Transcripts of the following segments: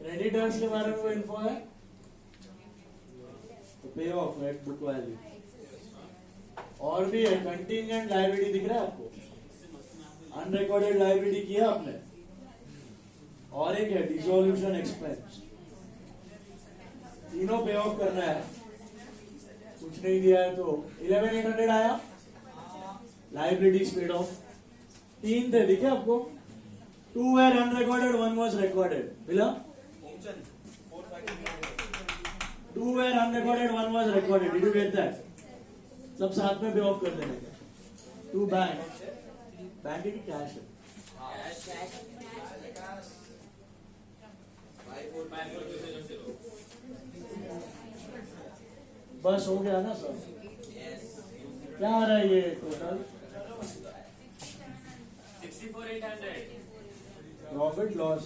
Creditors के बारे में कोई इन्फो है? तो पे ऑफ एट बुक वैल्यू। और भी है, कंटिंजेंट लायबिलिटी दिख रहा है आपको? अनरिकॉर्डेड लायबिलिटी किया आपने? और एक है डिसोल्यूशन एक्सपेंस। तीनों पे ऑफ करना है। कुछ नहीं दिया है तो 11,800 आया लायबिलिटी पेड ऑफ। तीन थे, दिखे आपको? 2 were unrecorded, 1 was recorded. मिला? 2 were unrecorded, 1 was recorded. Did you get that? सब साथ में पे ऑफ कर देने का। 2 बैंक की कैश है। बस हो गया ना सर? क्या आ रहा है ये टोटल? 64,800 प्रॉफिट लॉस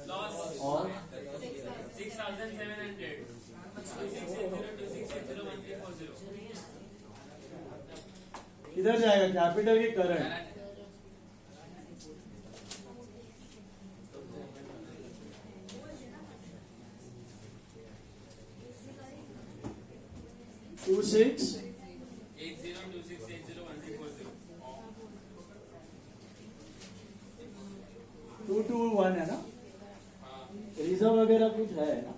लॉस और 6,700 2680 किधर जाएगा? कैपिटल की करंट? 26 221 है ना? रिजर्व वगैरह कुछ है ना?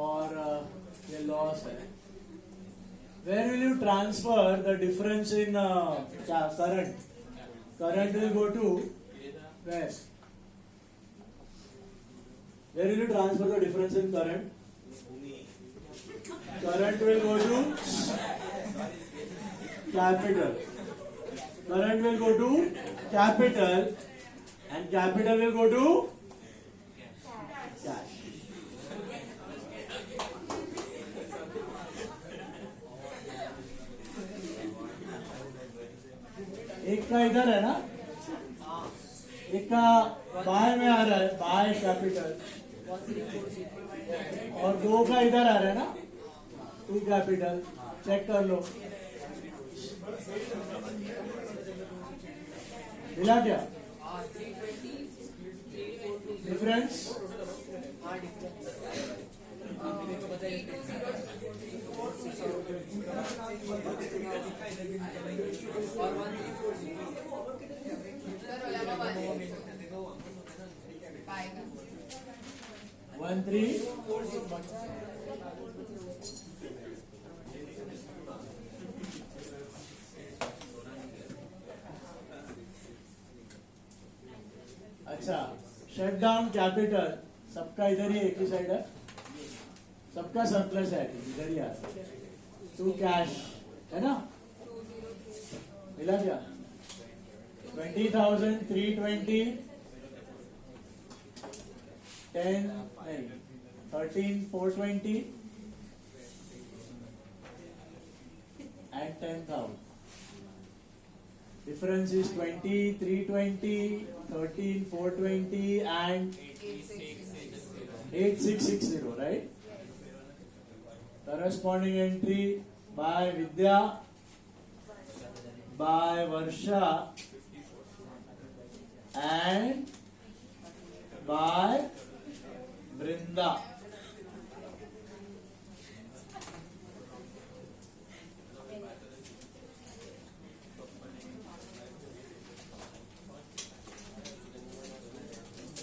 और ये लॉस है। Where will you transfer the difference in current? Current will go to where? Where will you transfer the difference in current? Current will go to capital. Current will go to capital, and capital will go to cash. एक का इधर है ना? एक का bye में आ रहा है, बाय कैपिटल, और 2 का इधर आ रहा है ना, 2 कैपिटल। चेक कर लो, मिला क्या डिफरेंस? वन थ्री अच्छा, शट डाउन कैपिटल सबका इधर ही एक ही साइड है, सबका सरप्लस है इधर ही आ रहा है। 2 कैश है ना? मिला क्या? 20,320 10 नहीं 13,420 and 10,000. Difference is 20,320, 13,420 and 8,660, right? Corresponding entry by Vidya, by Varsha and by Brinda.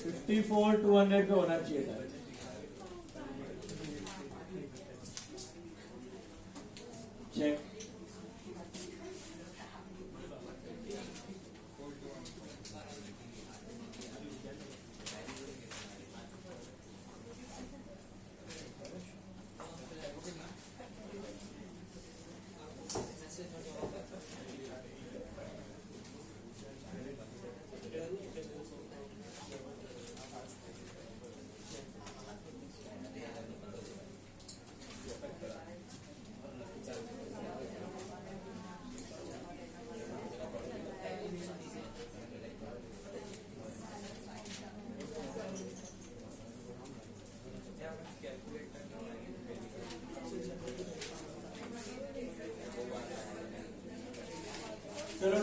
$54,200 पे होना चाहिए था। Check.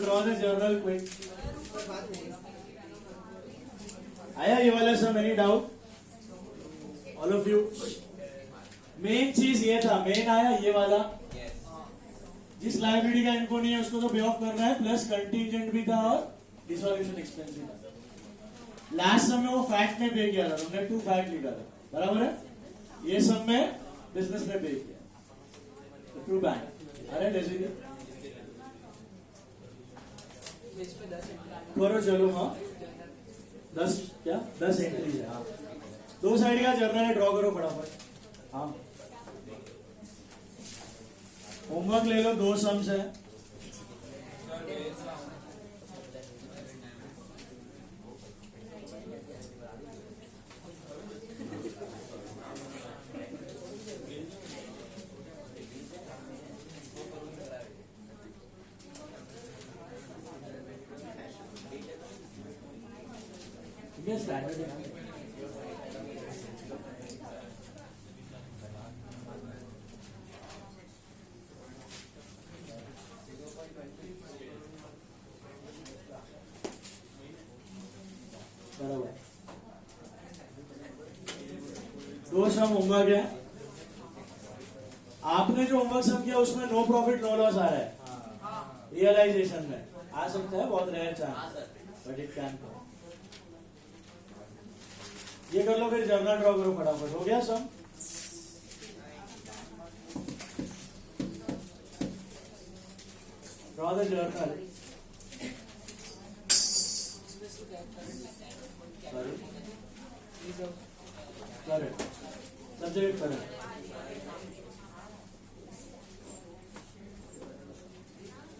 draw the journal quick. आया ये वाला सब? Any doubt all of you? Main चीज ये था, मेन आया ये वाला, जिस लाइबिलिटी का इनको नहीं है उसको तो पे ऑफ करना है, प्लस कंटीजेंट भी था और डिसोल्यूशन एक्सपेंस भी था। लास्ट समय वो फैक्ट में पे किया था, तुमने 2 फैक्ट लिखा था, बराबर है? ये सब में बिजनेस में पे किया, ट्रू बैंक। अरे जैसे करो चलो, हाँ 10 क्या 10 एंट्री है। हाँ 2 साइड का जर्नल है, ड्रॉ करो फटाफट। हाँ होमवर्क ले लो, 2 सम्स है। ठीक है, स्टैंडर्ड है। बराबर 2 सम होमवर्क है। आपने जो होमवर्क सम किया उसमें नो प्रॉफिट नो लॉस आ रहा है, रियलाइजेशन में आ सकता है, बहुत rare chance, but it can. ये कर लो, फिर जर्नल ड्रॉ करो फटाफट। हो गया sum? Draw the journal. Correct, subject correct.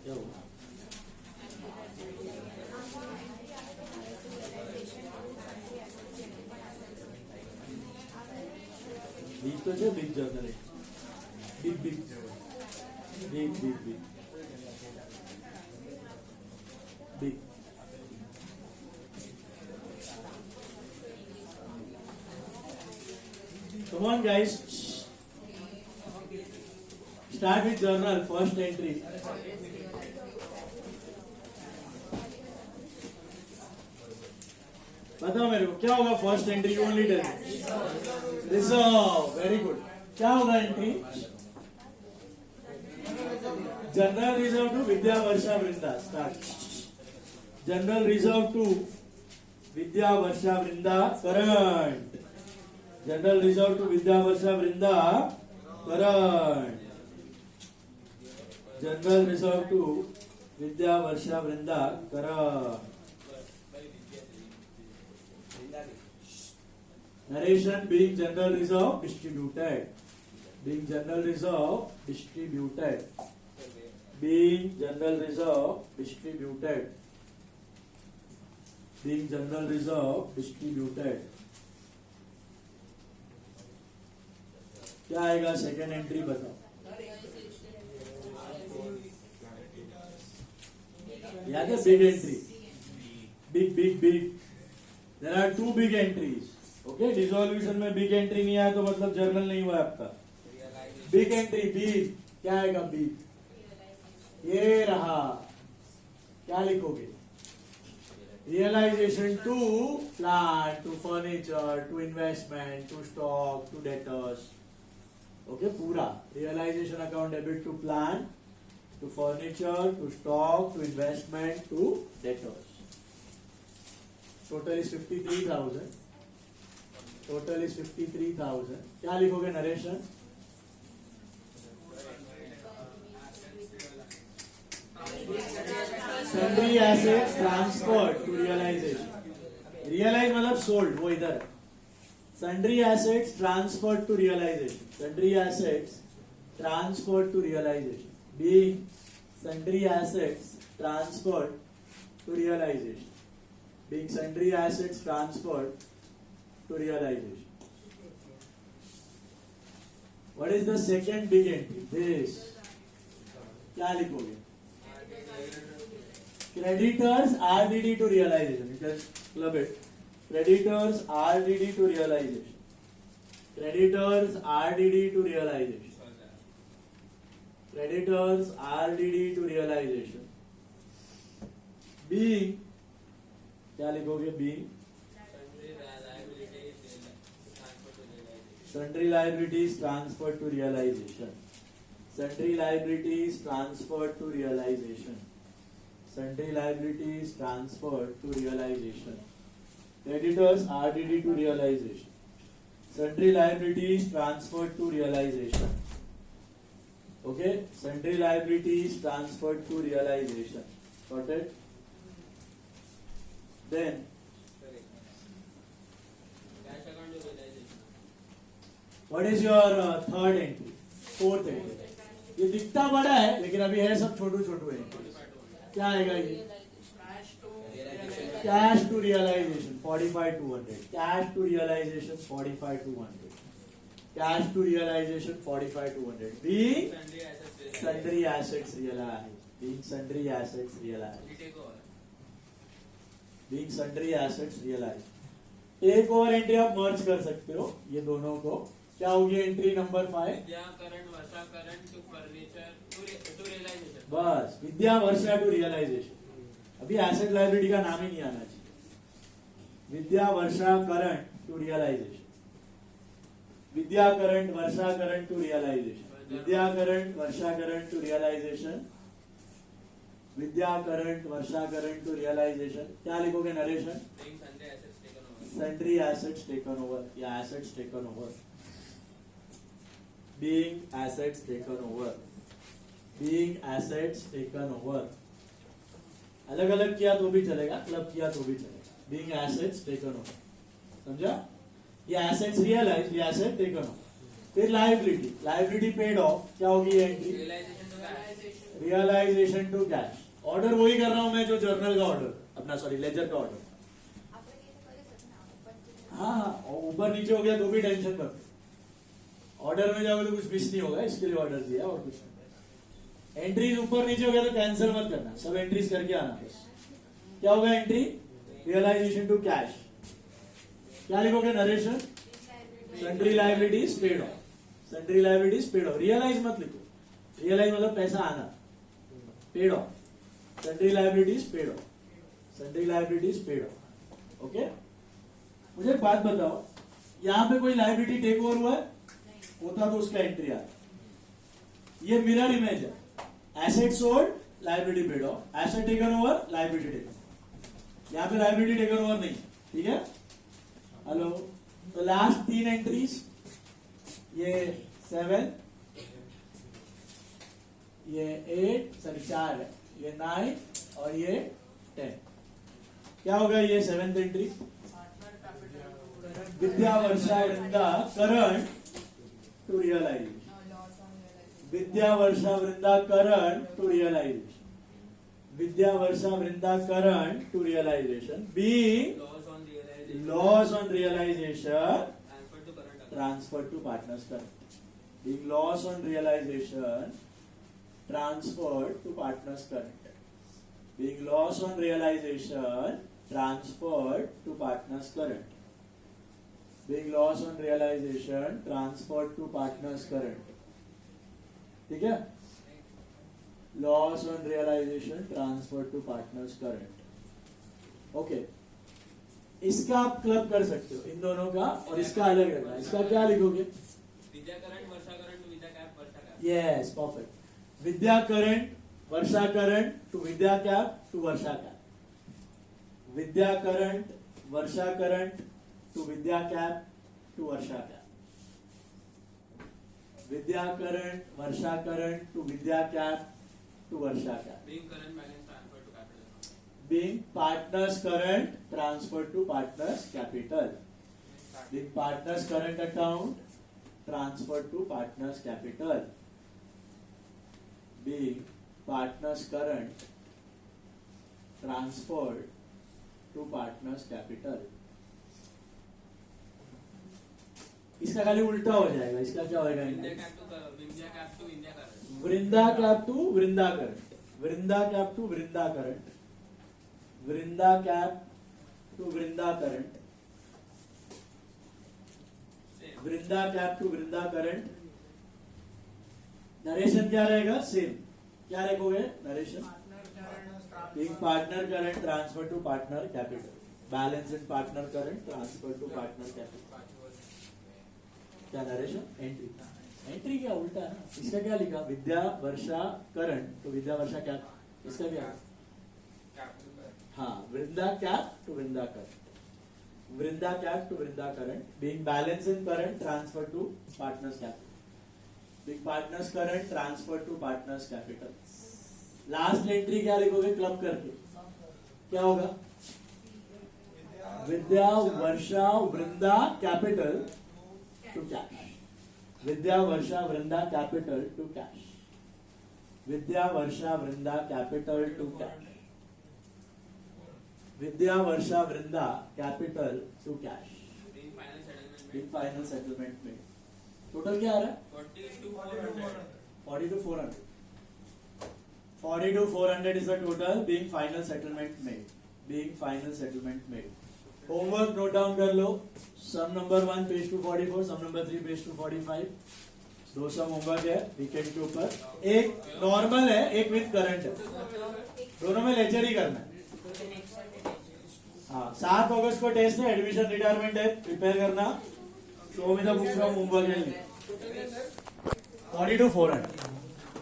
क्या हुआ? बीच तो है, बिग जर्नल है, big big big big big big. Come on guys, start with journal, first entry. बताओ मेरे को क्या होगा first entry? Only tell reserve. Very good. क्या होगा entry? General reserve to Vidya Varsha Vrinda. Start. General reserve to Vidya Varsha Vrinda current. General reserve to Vidya Varsha Vrinda current. General reserve to Vidya Varsha Vrinda current. Narration being general reserve distributed. Being general reserve distributed. Being general reserve distributed. Being general reserve distributed. क्या आएगा second entry? बताओ। याद है big entry? Big big big. There are 2 big entries. Okay, dissolution में big entry नहीं आया तो मतलब जर्नल नहीं हुआ आपका। बिग एंट्री बिग क्या आएगा? बिग ये रहा। क्या लिखोगे? Realisation to plant, to furniture, to investment, to stock, to debtors. Okay, पूरा realisation account debit to plant, to furniture, to stock, to investment, to debtors. Total is 53,000। Total is 53,000। क्या लिखोगे narration? Sundry assets transferred to realisation. Realise मतलब sold, वो इधर है। Sundry assets transferred to realisation. Sundry assets transferred to realisation. Being sundry assets transferred to realisation. Being sundry assets transferred to realization. What is the second big entry? This. क्या लिखोगे? Creditors RDD to realization. You can club it. Creditors RDD to realization. Creditors RDD to realization. Creditors RDD to realization. Being क्या लिखोगे? Being sundry liabilities transferred to realization. Sundry liabilities transferred to realization. Sundry liabilities transferred to realization. Creditors RDD to realization. Sundry liabilities transferred to realization. Okay, sundry liabilities transferred to realization. Got it? Then what is your third entry? Fourth entry. ये दिखता बड़ा है लेकिन अभी है सब छोटू छोटू है. क्या आएगा ये? Cash to realisation 45,200. Cash to realisation 45,200. Cash to realisation 45,200. Being sundry assets realized. Being sundry assets realized. Being sundry assets realized. एक और एंट्री आप मर्ज कर सकते हो ये दोनों को. क्या होगी entry number 5? Vidya current Varsha current to furniture to realisation. बस विद्या वर्षा टू रियलाइजेशन. अभी एसेट लाइबिलिटी का नाम ही नहीं आना चाहिए. Vidya Varsha current to realisation. Vidya current Varsha current to realisation. Vidya current Varsha current to realisation. Vidya current Varsha current to realisation. क्या लिखोगे narration? Sundry assets taken over या assets taken over. Being assets taken over. Being assets taken over. अलग अलग किया तो भी चलेगा, club किया तो भी चलेगा. Being assets taken over. समझा? ये assets realized, ये asset taken over. फिर liability, liability paid off. क्या होगी ये entry? Realization to cash. Order वही कर रहा हूं मैं जो जर्नल का ऑर्डर, अपना सॉरी लेजर का ऑर्डर. हाँ और ऊपर नीचे हो गया तो भी टेंशन मत. ऑर्डर में जाओगे तो कुछ मिस नहीं होगा, इसके लिए ऑर्डर दिया और कुछ नहीं. एंट्रीज ऊपर नीचे हो गया तो कैंसिल मत करना, सब एंट्रीज करके आना बस. क्या होगा एंट्री? Realisation to cash. क्या लिखोगे narration? Sundry liabilities paid off. Sundry liabilities paid off. Realise मत लिखो, रियलाइज मतलब पैसा आना. Paid off. Sundry liabilities paid off. Sundry liabilities paid off. Okay. मुझे एक बात बताओ, यहां पे कोई लायबिलिटी टेक ओवर हुआ है? होता तो उसका एंट्री आता. ये मिरर इमेज है. Asset sold, liability paid of. Asset taken over, liability taken. यहां पे लायबिलिटी टेकन ओवर नहीं. ठीक है? हेलो. तो लास्ट 3 एंट्रीज, ये 7, ये 8 सॉरी 4 है, ये 9 और ये 10. क्या होगा ये 7th entry? Vidya Varsha Vrinda current to realisation. Vidya Varsha Vrinda current to realisation. Vidya Varsha Vrinda current to realisation. Being loss on realisation transfer to partners current. Being loss on realisation transfer to partners current. Being loss on realisation transfer to partners current. Being loss on realization transferred to partners current. ठीक है? Loss on realization transferred to partners current. Okay. इसका आप club कर सकते हो, इन दोनों का, और इसका अलग रखना. इसका क्या लिखोगे? Vidya current Varsha current to Vidya cap Varsha cap. Yes, perfect. Vidya current Varsha current to Vidya cap to Varsha cap. Vidya current Varsha current to Vidya Cap to Varsha Cap. Vidya current, Varsha current to Vidya Cap to Varsha Cap. Being current balance transfer to capital. Being partners current transferred to partners capital. Being partners current account transferred to partners capital. Being partners current transferred to partners capital. इसका खाली उल्टा हो जाएगा. इसका क्या होगा? Vidya cap to Vidya cap to Vidya current. Vrinda cap to Vrinda current. Vrinda cap to Vrinda current. Vrinda cap to Vrinda current. Vrinda cap to Vrinda current. Narration क्या रहेगा? सेम. क्या लिखोगे narration? being partner current transfer to partner capital. Balance in partner current transfer to partner capital. क्या नरेशन? Entry. Entry क्या उल्टा है ना? इसका क्या लिखा? विद्या वर्षा करंट. तो विद्या वर्षा क्या? इसका क्या? हाँ, Vrinda cap to Vrinda current. Vrinda cap to Vrinda current. Being balance in current transfer to partners capital. Being partners current transfer to partners capital. Last entry क्या लिखोगे क्लब करके? क्या होगा? Vidya Varsha Vrinda capital to cash. Vidya Varsha Vrinda capital to cash. Vidya Varsha Vrinda capital to cash. Vidya Varsha Vrinda capital to cash. In final settlement में total क्या आ रहा है? 40 to 400. 40 to 400. 40 to 400 is the total. Being final settlement made. Being final settlement made. Homework note down कर लो. सम number 1 page 244, सम number 3 page 245. दो सम homework है weekend के ऊपर. एक नॉर्मल है, एक विद करंट है. दोनों में लेक्चर ही करना है. हाँ, 7 अगस्त को टेस्ट है. एडमिशन रिटायरमेंट है, प्रिपेयर करना. Show me the book from homework and 40 to 400.